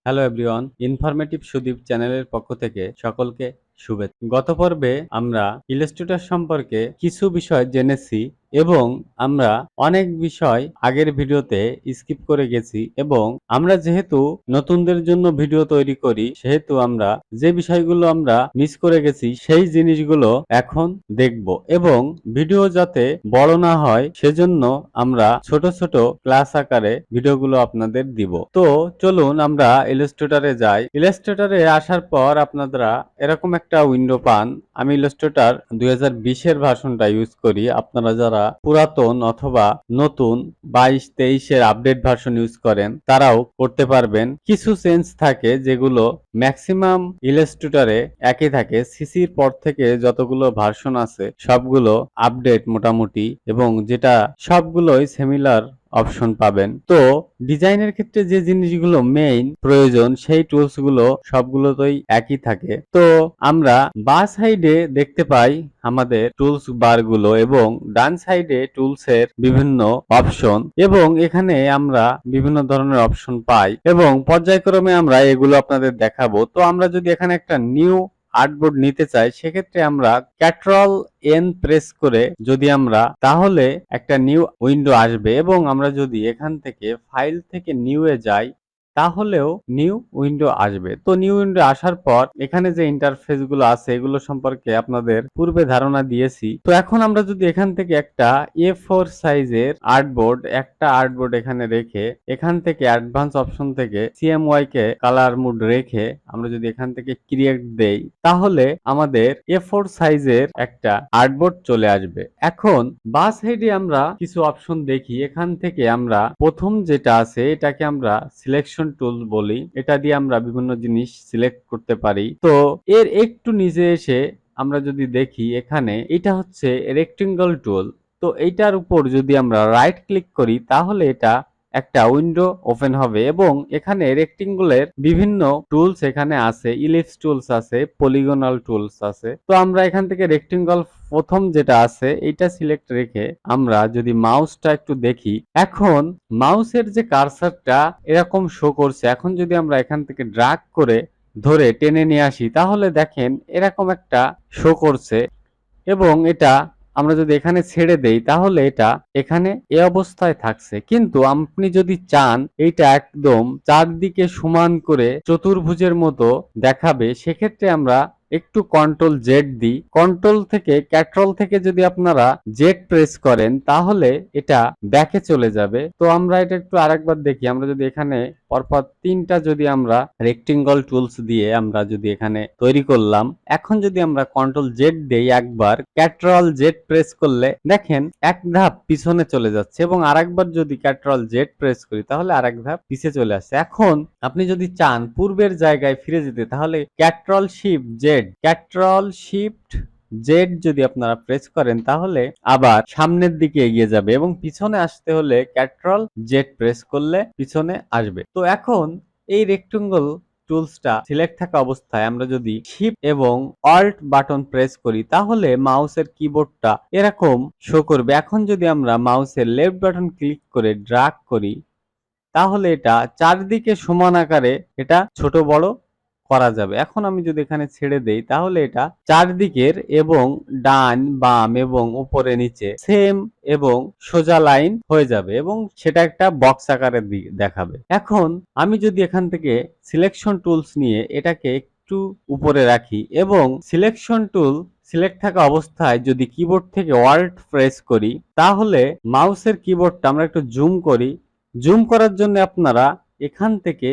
Hello everyone, informative Sudip চ্যানেলের পক্ষ থেকে সকলকে শুভেচ্ছা। গত পর্বে আমরা ইলাস্ট্রেটর সম্পর্কে কিছু বিষয় জেনেছি এবং আমরা অনেক বিষয় আগের ভিডিওতে স্কিপ করে গেছি এবং আমরা যেহেতু নতুনদের জন্য ভিডিও তৈরি করি সেহেতু আমরা যে বিষয়গুলো আমরা মিস করে গেছি সেই জিনিসগুলো এখন দেখব এবং ভিডিও যাতে বড় না হয় সেজন্য আমরা ছোট ছোট ক্লাস আকারে ভিডিওগুলো আপনাদের দিব। তো চলুন আমরা ইলাস্ট্রেটরে যাই। ইলাস্ট্রেটরে আসার পর আপনারা এরকম একটা উইন্ডো পান। আমি ইলাস্ট্রেটর 2020 ভার্সনটা ইউজ করি। আপনারা যারা পুরাতন অথবা নতুন 22-23 আপডেট ভার্সন ইউজ করেন তারাও করতে পারবেন। কিছু চেঞ্জ থাকে যেগুলো ম্যাক্সিমাম ইলাস্ট্রেটরে একই থাকে। সিসির পর থেকে যতগুলো ভার্সন আছে সবগুলো আপডেট মোটামুটি এবং যেটা সবগুলোই সিমিলার অপশন পাবেন। তো ডিজাইনের ক্ষেত্রে যে জিনিসগুলো মেইন প্রয়োজন সেই টুলস গুলো সবগুলোতেই একই থাকে। তো আমরা বাঁ সাইডে দেখতে পাই আমাদের টুলস বার গুলো এবং ডান সাইডে টুলস এর বিভিন্ন অপশন এবং এখানে আমরা বিভিন্ন ধরনের অপশন পাই এবং পর্যায়ক্রমে আমরা এগুলো আপনাদের দেখাবো। তো আমরা যদি এখানে একটা নিউ আর্টবোর্ড নিতে চাই সেক্ষেত্রে আমরা কন্ট্রোল এন প্রেস করে যদি আমরা তাহলে একটা নিউ উইন্ডো আসবে এবং আমরা যদি এখান থেকে ফাইল থেকে নিউ এ যাই তাহলেও নিউ উইন্ডো আসবে। তো নিউ উইন্ডো আসার পর এখানে যে ইন্টারফেস গুলো আছে এগুলো সম্পর্কে আপনাদের পূর্বে ধারণা দিয়েছি। তো এখন আমরা যদি এখান থেকে একটা A4 সাইজের আর্টবোর্ড এখানে রেখে এখান থেকে অ্যাডভান্স অপশন থেকে CMY কে কালার মুড রেখে আমরা যদি এখান থেকে ক্রিয়েট দেই তাহলে আমাদের A4 সাইজের একটা আর্টবোর্ড চলে আসবে। এখন বাঁ সাইডে আমরা কিছু অপশন দেখি। এখান থেকে আমরা প্রথম যেটা আছে এটাকে আমরা সিলেকশন টুল বলি। এটা দিয়ে আমরা বিভিন্ন জিনিস সিলেক্ট করতে পারি। তো এর একটু নিচে এসে আমরা যদি দেখি এখানে এটা হচ্ছে রেক্টেঙ্গল টুল। তো এইটার উপর যদি আমরা রাইট ক্লিক করি তাহলে এটা একটা উইন্ডো ওপেন হবে এবং এখানে রেক্টেঙ্গলের বিভিন্ন টুলস এখানে আছে। ইলিপস টুলস আছে, পলিগনাল টুলস আছে। তো আমরা এখান থেকে রেক্টেঙ্গল প্রথম যেটা আছে এটা সিলেক্ট রেখে আমরা যদি মাউসটা একটু দেখি এখন মাউসের যে কার্সারটা এরকম শো করছে। এখন যদি আমরা এখান থেকে ড্র্যাগ করে ধরে টেনে নিয়ে আসি তাহলে দেখেন এরকম একটা শো করছে এবং এটা আমরা যদি এখানে ছেড়ে দেই তাহলে এটা এখানে এই অবস্থায় থাকছে। কিন্তু আপনি যদি চান এইটা একদম চারদিকে সমান করে চতুর্ভুজের মতো দেখাবে সেক্ষেত্রে আমরা একটু কন্ট্রোল জেড দিই। কন্ট্রোল থেকে যদি আপনারা জেড প্রেস করেন তাহলে এটা ব্যাকে চলে যাবে। তো আমরা এটা একটু আরেকবার দেখি। আমরা যদি এখানে পরপর তিনটা যদি আমরা রেক্টেঙ্গল টুলস দিয়ে আমরা যদি এখানে তৈরি করলাম, এখন যদি আমরা কন্ট্রোল জেড দেই একবার, কন্ট্রোল জেড প্রেস করলে দেখেন এক ধাপ পিছনে চলে যাচ্ছে এবং আরেকবার যদি কন্ট্রোল জেড প্রেস করি তাহলে আরেক ধাপ পিছে চলে আসছে। এখন আপনি যদি চান পূর্বের জায়গায় ফিরে যেতে তাহলে কন্ট্রোল শিফট জেড যদি আপনারা প্রেস করেন তাহলে আবার সামনের দিকে এগিয়ে যাবে এবং পিছনে আসতে হলে কন্ট্রোল জেড প্রেস করলে পিছনে আসবে। তো এখন এই রেক্টেঙ্গল টুলসটা সিলেক্ট থাকা অবস্থায় আমরা যদি শিফট এবং অল্ট বাটন প্রেস করি তাহলে মাউসের কিবোর্ডটা এরকম শো করবে। এখন যদি আমরা মাউসের লেফট বাটন ক্লিক করে ড্র্যাগ করি তাহলে এটা চারদিকে সমান আকারে এটা ছোট বড় করা যাবে। এখন আমি যদি এখানে ছেড়ে দেই তাহলে এটা চারদিকের এবং ডান বাম এবং উপরে নিচে সেম এবং সোজা লাইন হয়ে যাবে এবং সেটা একটা বক্স আকারে দেখাবে। এখন আমি যদি এখান থেকে সিলেকশন টুলস নিয়ে এটাকে একটু উপরে রাখি এবং সিলেকশন টুল সিলেক্ট থাকা অবস্থায় যদি কিবোর্ড থেকে অল্ট প্রেস করি তাহলে মাউসের কিবোর্ডটা আমরা একটু জুম করি। জুম করার জন্য আপনারা এখান থেকে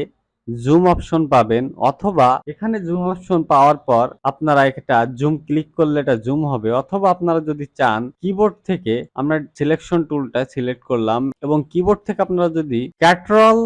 জুম অপশন পাবেন অথবা এখানে জুম অপশন পাওয়ার পর আপনারা একটা জুম ক্লিক করলে এটা জুম হবে অথবা আপনারা যদি চান কিবোর্ড থেকে আমরা সিলেকশন টুলটা সিলেক্ট করলাম এবং কিবোর্ড থেকে আপনারা যদি কন্ট্রোল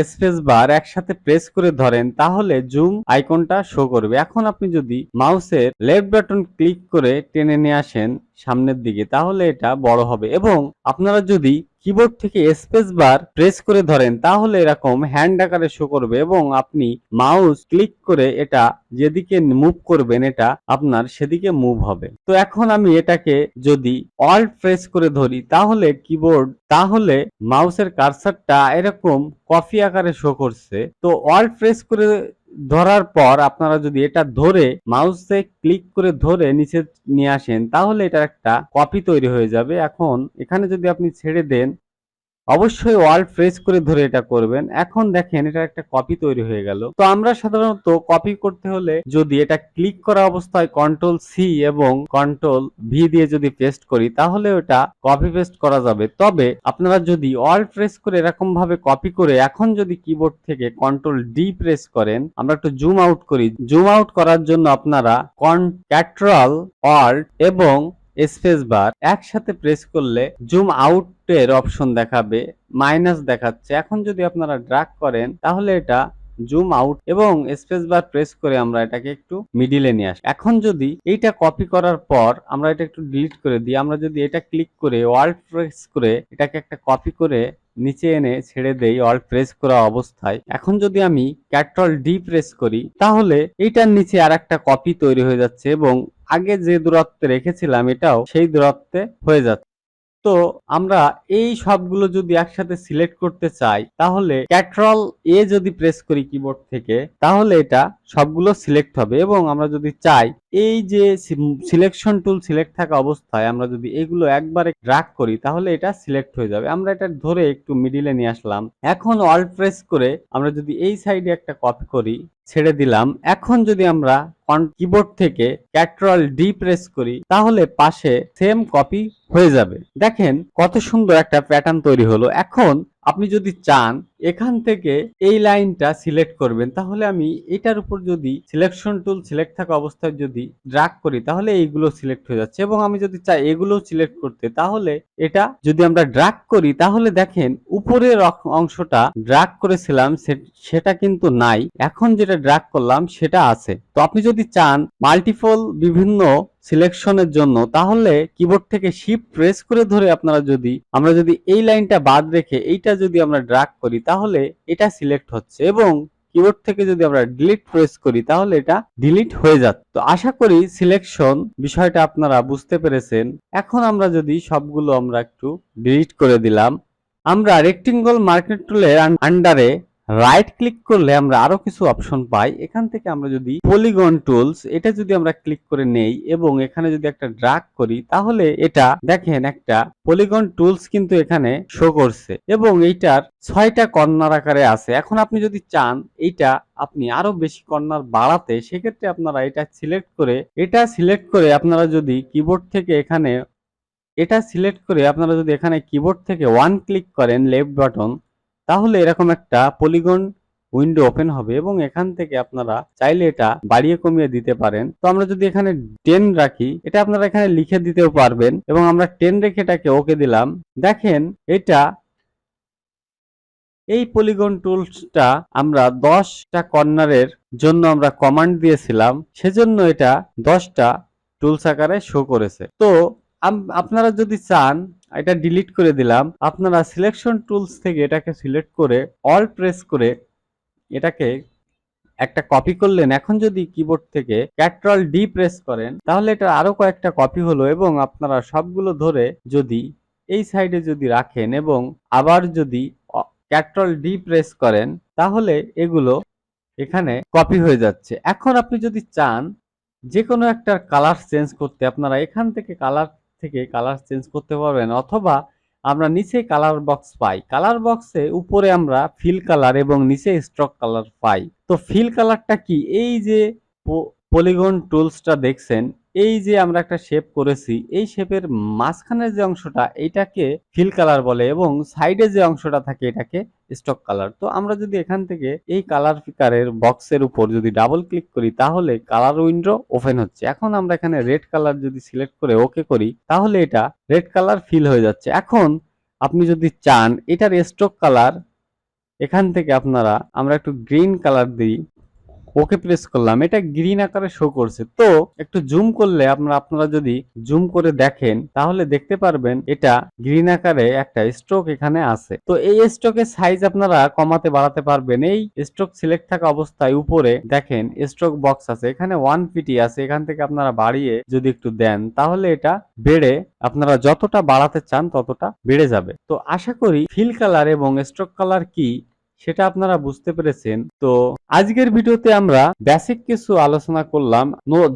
স্পেস বার একসাথে প্রেস করে ধরেন তাহলে জুম আইকনটা শো করবে। এখন আপনি যদি মাউসের লেফট বাটন ক্লিক করে টেনে নিয়ে আসেন সামনের দিকে তাহলে এটা বড় হবে এবং আপনারা যদি কিবোর্ড থেকে স্পেস বার প্রেস করে ধরেন তাহলে এরকম হ্যান্ড আকারে শো করবে এবং আপনি মাউস ক্লিক করে এটা যেদিকে মুভ করবেন এটা আপনার সেদিকে মুভ হবে। তো এখন আমি এটাকে যদি অল্ট প্রেস করে ধরি তাহলে মাউসের কার্সারটা এরকম কফি আকারে শো করছে। তো অল্ট প্রেস করে ধরার পর আপনারা যদি এটা ধরে মাউসে ক্লিক করে ধরে নিচে নিয়ে আসেন তাহলে এটা একটা কপি তৈরি হয়ে যাবে। এখন এখানে যদি আপনি ছেড়ে দেন, অবশ্যই অল্ট প্রেস করে ধরে এটা করবেন। এখন দেখেন এটা একটা কপি তৈরি হয়ে গেল। তো আমরা সাধারণত কপি করতে হলে যদি এটা ক্লিক করা অবস্থায় কন্ট্রোল সি এবং কন্ট্রোল ভি দিয়ে যদি পেস্ট করি তাহলে ওটা কপি পেস্ট করা যাবে। তবে আপনারা যদি অল্ট প্রেস করে এরকম ভাবে কপি করে এখন যদি কিবোর্ড থেকে কন্ট্রোল ডি প্রেস করেন, আমরা একটু জুম আউট করি। জুম আউট করার জন্য আপনারা কন্ট্রোল অল্ট এবং স্পেস বার একসাথে প্রেস করলে জুম আউটের অপশন দেখাবে, মাইনাস দেখাচ্ছে। এখন যদি আপনারা ড্র্যাগ করেন তাহলে এটা জুম আউট এবং স্পেস বার প্রেস করে আমরা এটাকে একটু মিডিলে নিয়ে আসি। এখন যদি এইটা কপি করার পর আমরা এটা একটু ডিলিট করে দিই, আমরা যদি এটা ক্লিক করে অল্ট প্রেস করে এটাকে একটা কপি করে নিচে এনে ছেড়ে দেই অল্ট প্রেস করা অবস্থায়, এখন যদি আমি কন্ট্রোল ডি প্রেস করি তাহলে এইটার নিচে আর একটা কপি তৈরি হয়ে যাচ্ছে এবং আগে যে দূরত্বে রেখেছিলাম এটাও সেই দূরত্বে হয়ে যাচ্ছে। তো আমরা এই সবগুলো যদি একসাথে সিলেক্ট করতে চাই তাহলে কন্ট্রোল এ যদি প্রেস করি কিবোর্ড থেকে তাহলে এটা সবগুলো সিলেক্ট হবে এবং আমরা যদি চাই এই যে সিলেকশন টুল সিলেক্ট থাকা অবস্থায় আমরা যদি এগুলো একবারে ড্র্যাগ করি তাহলে এটা সিলেক্ট হয়ে যাবে। আমরা এটা ধরে একটু মিডিলে নিয়ে আসলাম। এখন অল্ট প্রেস করে আমরা যদি এই সাইডে একটা কপি করি, ছেড়ে দিলাম। এখন যদি আমরা কিবোর্ড থেকে কন্ট্রোল ডি প্রেস করি তাহলে পাশে সেম কপি হয়ে যাবে। দেখেন কত সুন্দর একটা প্যাটার্ন তৈরি হলো। এখন আপনি যদি চান এখান থেকে এই লাইনটা সিলেক্ট করবেন তাহলে আমি এটার উপর যদি সিলেকশন টুল সিলেক্ট থাকা অবস্থায় যদি ড্র্যাগ করি তাহলে এইগুলো সিলেক্ট হয়ে যাচ্ছে এবং আমি যদি চাই এগুলো সিলেক্ট করতে তাহলে এটা যদি আমরা ড্র্যাগ করি তাহলে দেখেন উপরের অংশটা ড্র্যাগ করেছিলাম সেটা কিন্তু নাই, এখন যেটা ড্র্যাগ করলাম সেটা আছে। তো আপনি যদি চান মাল্টিপল বিভিন্ন সিলেকশনের জন্য তাহলে কিবোর্ড থেকে শিফট প্রেস করে ধরে আমরা যদি এই লাইনটা বাদ রেখে এইটা যদি আমরা ড্র্যাগ করি তাহলে এটা সিলেক্ট হচ্ছে এবং কিবোর্ড থেকে যদি আমরা ডিলিট প্রেস করি তাহলে এটা ডিলিট হয়ে যাচ্ছে। তো আশা করি সিলেকশন বিষয়টা আপনারা বুঝতে পেরেছেন। এখন আমরা যদি সবগুলো আমরা একটু ডিলিট করে দিলাম, আমরা রেক্টেঙ্গল মার্কেট টুলের আন্ডারে রাইট ক্লিক করলে আমরা আরো কিছু অপশন পাই। এখান থেকে আমরা যদি পলিগন টুলস এটা যদি আমরা ক্লিক করে নেই এবং এখানে যদি একটা ড্র্যাগ করি তাহলে এটা দেখেন একটা পলিগন টুলস কিন্তু এখানে শো করছে এবং এইটার 6টা কর্নার আকারে আছে। এখন আপনি যদি চান এইটা আপনি আরো বেশি কর্নার বাড়াতে সেক্ষেত্রে আপনারা এটা সিলেক্ট করে আপনারা যদি কিবোর্ড থেকে এখানে কিবোর্ড থেকে ওয়ান ক্লিক করেন লেফট বাটন তাহলে এরকম একটা পলিগন উইন্ডো ওপেন হবে এবং এখান থেকে আপনারা চাইলে এটা বাড়িয়ে কমিয়ে দিতে পারেন। তো আমরা যদি এখানে 10 রাখি, এটা আপনারা এখানে লিখে দিতেও পারবেন এবং আমরা 10 রেখে এটাকে ওকে দিলাম। দেখেন এটা এই পলিগন টুলসটা আমরা 10টা কর্নারের জন্য আমরা কমান্ড দিয়েছিলাম, সেজন্য এটা 10টা টুলস আকারে শো করেছে। তো আপনারা যদি চান এটা ডিলিট করে দিলাম, আপনারা সিলেকশন টুলস থেকে এটাকে সিলেক্ট করে অল প্রেস করে এটাকে একটা কপি করলেন। এখন যদি কিবোর্ড থেকে কন্ট্রোল ডি প্রেস করেন তাহলে এটা আরো কয়েকটা কপি হলো এবং আপনারা সবগুলো ধরে যদি এই সাইডে যদি রাখেন এবং আবার যদি কন্ট্রোল ডি প্রেস করেন তাহলে এগুলো এখানে কপি হয়ে যাচ্ছে। এখন আপনি যদি চান যে কোনো একটা কালার চেঞ্জ করতে আপনারা এখান থেকে কালার চেঞ্জ করতে পারবেন অথবা আমরা নিচে কালার বক্স পাই, কালার বক্সে উপরে আমরা ফিল কালার এবং নিচে স্ট্রোক কালার পাই। তো ফিল কালারটা কি, এই যে পলিগন টুলসটা দেখছেন, এই যে আমরা একটা শেপ করেছি এই শেপের মাঝখানের যে অংশটা এইটাকে ফিল কালার বলে এবং সাইডে যে অংশটা থাকে এটাকে স্টক কালার। তো আমরা যদি এখান থেকে এই কালার পিকারের বক্সের উপর যদি ডাবল ক্লিক করি তাহলে কালার উইন্ডো ওপেন হচ্ছে। এখন আমরা এখানে রেড কালার যদি সিলেক্ট করে ওকে করি তাহলে এটা রেড কালার ফিল হয়ে যাচ্ছে। এখন আপনি যদি চান এটার স্টক কালার এখান থেকে আমরা একটু গ্রিন কালার দিই ওকে প্রেস করলাম, এটা গ্রিন আকারে শো করছে। তো একটু জুম করলে আপনারা যদি জুম করে দেখেন তাহলে দেখতে পারবেন এটা গ্রিন আকারে একটা স্ট্রোক এখানে আছে। তো এই স্ট্রোকের সাইজ আপনারা কমাতে বাড়াতে পারবেন। এই স্ট্রোক সিলেক্ট থাকা অবস্থায় উপরে দেখেন স্ট্রোক বক্স আছে, এখানে 1 পিটি আছে, এখান থেকে আপনারা বাড়িয়ে যদি একটু দেন তাহলে এটা বেড়ে আপনারা যতটা বাড়াতে চান ততটা বেড়ে যাবে। তো আশা করি ফিল কালার এবং স্ট্রোক কালার কি সেটা আপনারা বুঝতে পেরেছেন। তো আজকের ভিডিওতে আমরা বেসিক কিছু আলোচনা করলাম।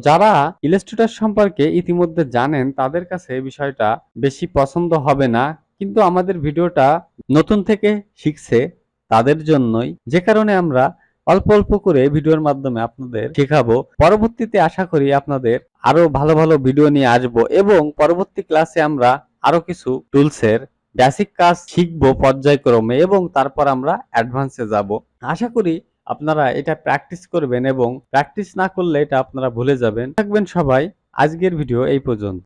যারা ইলাস্ট্রেটর সম্পর্কে ইতিমধ্যে জানেন তাদের কাছে এই বিষয়টা বেশি পছন্দ হবে না, কিন্তু আমাদের ভিডিওটা নতুন থেকে শিখছে তাদের জন্যই, যে কারণে আমরা অল্প অল্প করে ভিডিওর মাধ্যমে আপনাদের শেখাবো। পরবর্তীতে আশা করি আপনাদের আরো ভালো ভালো ভিডিও নিয়ে আসবো এবং পরবর্তী ক্লাসে আমরা আরো কিছু টুলসের বেসিক কাজ শিখবো পর্যায়ক্রমে এবং তারপর আমরা অ্যাডভান্সে যাব। আশা করি আপনারা এটা প্র্যাকটিস করবেন এবং প্র্যাকটিস না করলে এটা আপনারা ভুলে যাবেন। থাকবেন সবাই। আজকের ভিডিও এই পর্যন্ত।